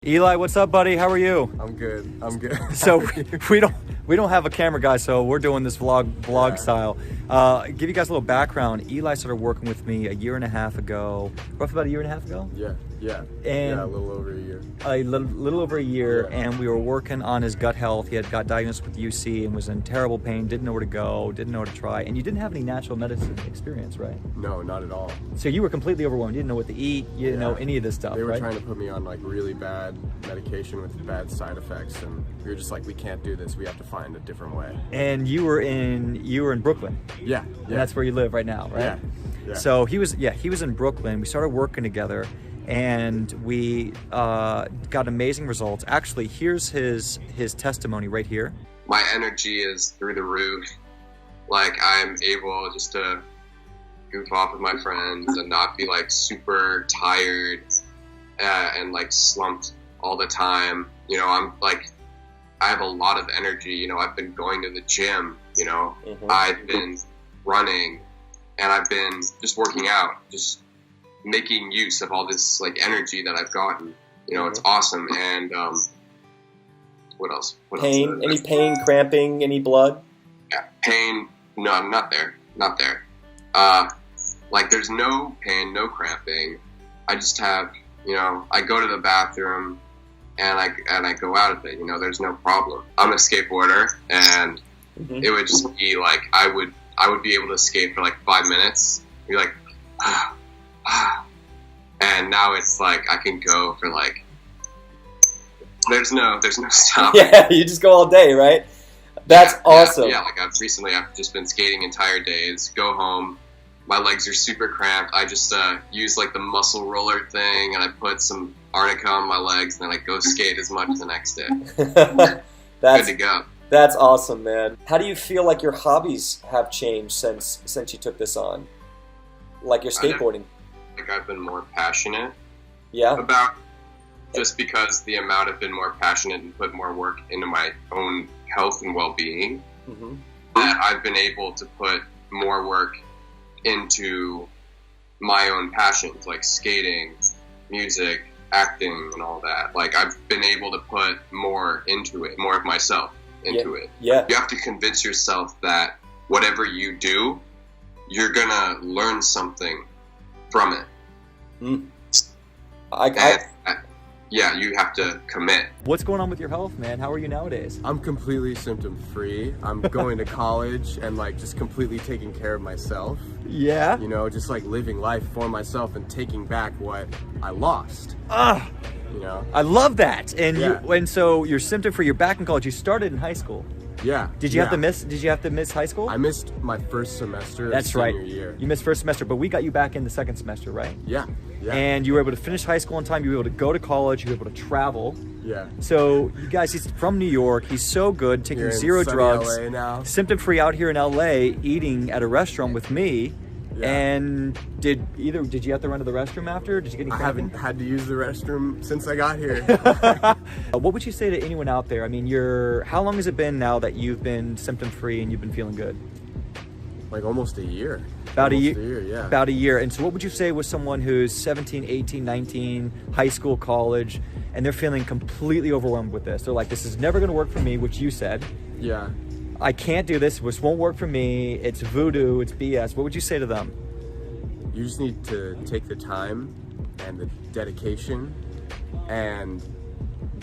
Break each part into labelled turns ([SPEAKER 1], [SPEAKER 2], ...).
[SPEAKER 1] Eli, what's up, buddy? How are you?
[SPEAKER 2] I'm good. I'm good.
[SPEAKER 1] So we don't have a camera guy, so we're doing this vlog style. Give you guys a little background. Eli started working with me a year and a half ago, roughly about a year and a half ago.
[SPEAKER 2] Yeah, a little over a year.
[SPEAKER 1] A little over a year,
[SPEAKER 2] Yeah.
[SPEAKER 1] and we were working on his gut health. He had got diagnosed with UC and was in terrible pain, didn't know where to go, didn't know what to try, and you didn't have any natural medicine experience, right?
[SPEAKER 2] No, not at all.
[SPEAKER 1] So you were completely overwhelmed. You didn't know what to eat. You didn't know any of this stuff,
[SPEAKER 2] They were
[SPEAKER 1] right?
[SPEAKER 2] trying to put me on like really bad medication with bad side effects, and we were just like, we can't do this. We have to find a different way.
[SPEAKER 1] And you were in Brooklyn.
[SPEAKER 2] Yeah.
[SPEAKER 1] And that's where you live right now, right?
[SPEAKER 2] Yeah.
[SPEAKER 1] So he was in Brooklyn. We started working together, and we got amazing results. Actually, here's his testimony right here.
[SPEAKER 3] My energy is through the roof. Like, I'm able just to goof off with my friends and not be like super tired and like slumped all the time. You know, I have a lot of energy. You know, I've been going to the gym, you know, I've been running, and I've been just working out, just making use of all this like energy that I've gotten. You know, it's awesome. And what else?
[SPEAKER 4] Pain? Any pain, cramping, any blood?
[SPEAKER 3] Yeah, pain. No, I'm not there. Not there. Like, there's no pain, no cramping. I just have, you know, I go to the bathroom and I go out of it. You know, there's no problem. I'm a skateboarder, and it would just be like I would be able to skate for like 5 minutes. Be like, and now it's like I can go for like. There's no stopping.
[SPEAKER 4] Yeah, you just go all day, right? That's awesome.
[SPEAKER 3] Yeah, like I've just been skating entire days. Go home, my legs are super cramped. I just use like the muscle roller thing, and I put some arnica on my legs, and then I go skate as much the next day. Good to go.
[SPEAKER 4] That's awesome, man. How do you feel like your hobbies have changed since you took this on? Like your skateboarding?
[SPEAKER 3] I've been more passionate.
[SPEAKER 4] Yeah.
[SPEAKER 3] About just because I've been more passionate and put more work into my own health and well-being, that I've been able to put more work into my own passions, like skating, music, acting, and all that. Like, I've been able to put more into it, more of myself into it.
[SPEAKER 4] Yeah.
[SPEAKER 3] You have to convince yourself that whatever you do, you're gonna learn something from it. Yeah, you have to commit.
[SPEAKER 1] What's going on with your health, man? How are you nowadays?
[SPEAKER 2] I'm completely symptom-free. I'm going to college and like just completely taking care of myself.
[SPEAKER 1] Yeah.
[SPEAKER 2] You know, just like living life for myself and taking back what I lost. You know?
[SPEAKER 1] I love that. And
[SPEAKER 2] Yeah.
[SPEAKER 1] so you're symptom-free. You're back in college. You started in high school.
[SPEAKER 2] Yeah.
[SPEAKER 1] Did you have to miss high school?
[SPEAKER 2] I missed my first semester
[SPEAKER 1] That's
[SPEAKER 2] of
[SPEAKER 1] right.
[SPEAKER 2] senior year.
[SPEAKER 1] You missed first semester, but we got you back in the second semester, right?
[SPEAKER 2] Yeah.
[SPEAKER 1] And you were able to finish high school on time. You were able to go to college. You were able to travel.
[SPEAKER 2] Yeah.
[SPEAKER 1] So you guys, he's from New York. He's so good, taking
[SPEAKER 2] You're in
[SPEAKER 1] zero
[SPEAKER 2] sunny
[SPEAKER 1] drugs,
[SPEAKER 2] LA now.
[SPEAKER 1] symptom-free out here in LA, eating at a restaurant with me.
[SPEAKER 2] Yeah.
[SPEAKER 1] And did you have to run to the restroom after? Did you get any
[SPEAKER 2] I
[SPEAKER 1] cramping?
[SPEAKER 2] haven't had to use the restroom since I got here.
[SPEAKER 1] What would you say to anyone out there? I mean, how long has it been now that you've been symptom-free and you've been feeling good?
[SPEAKER 2] Like almost a year.
[SPEAKER 1] About
[SPEAKER 2] Almost
[SPEAKER 1] a year,
[SPEAKER 2] yeah.
[SPEAKER 1] About a year. And so what would you say with someone who's 17, 18, 19, high school, college, and they're feeling completely overwhelmed with this? They're like, this is never going to work for me, which you said.
[SPEAKER 2] Yeah.
[SPEAKER 1] I can't do this. This won't work for me. It's voodoo. It's BS. What would you say to them?
[SPEAKER 2] You just need to take the time and the dedication, and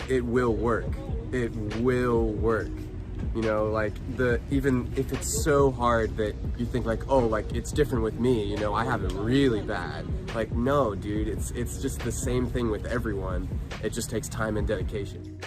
[SPEAKER 2] it will work. It will work. You know, like even if it's so hard that you think like, oh, like it's different with me, you know, I have it really bad. Like, no, dude, it's just the same thing with everyone. It just takes time and dedication.